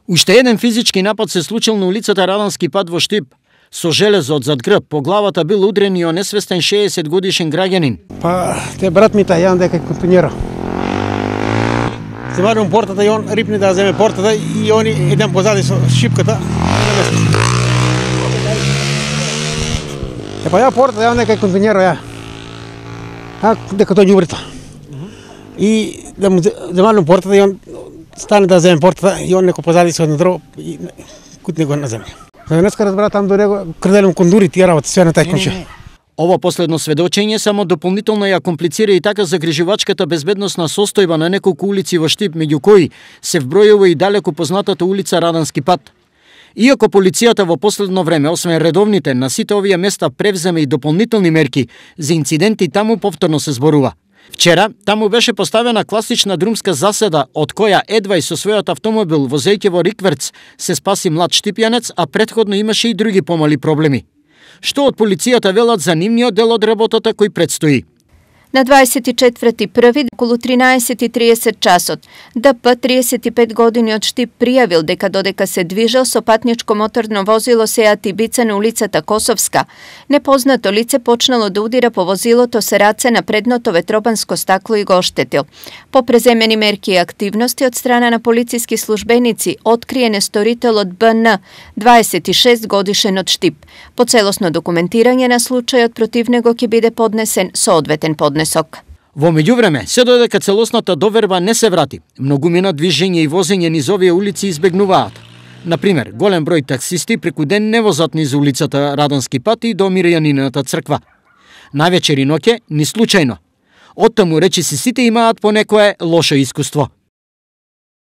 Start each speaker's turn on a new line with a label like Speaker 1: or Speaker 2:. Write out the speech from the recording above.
Speaker 1: Уште еден физички напад се случил на улицата Радански пат во Штип. Со железо од зад грб по главата бил удрен и онесвестен 60 годишен граѓанин.
Speaker 2: Па, те брат ми тај јан дека континера. Земарам портата и он рипни да земе портата и они еден позади со шипката. Па ја портата јан дека континера ја. Дека тој ѓубрита. И да му земарам портата и он стане да земе портата и он неко позади со на дрво и кутне го на земја. Денеска разбра там до него крделем кондури тие работи све на тај комшија.
Speaker 1: Ова последно сведочење само дополнително ја комплицира и така загрижувачката безбедносна состојба на неколку улици во Штип, меѓу кои се вбројува и далеку познатата улица Радански пат. Иако полицијата во последно време, освен редовните, на сите овие места превземе и дополнителни мерки, за инциденти таму повторно се зборува. Вчера, таму беше поставена класична друмска заседа, од која едва и со својот автомобил возејќи во Рикверц се спаси млад штипјанец, а претходно имаше и други помали проблеми. Што од полицијата велат за нивниот дел од работата кој предстои?
Speaker 3: На 24.1. околу 13:30 часот, ДП 35 години од Штип пријавил дека додека се движел со патничко моторно возило Сеат Ибица на улицата Косовска, непознато лице почнало да удира по возилото со раце на предното ветробанско стакло и го оштетил. По преземени мерки и активности од страна на полициски службеници, откриен е сторителот БН, 26 годишен од Штип. По целосно документирање на случајот против него ќе биде поднесен соодветен поднесок.
Speaker 1: Во меѓувреме, се додека целосната доверба не се врати, многумина движење и возење низ овие улици избегнуваат. Например, голем број таксисти преку ден не возат низ улицата Радански пат и до Мирјанината црква. Навечер и ноќе, ни случајно. Оттаму речиси сите имаат по некое лошо искуство.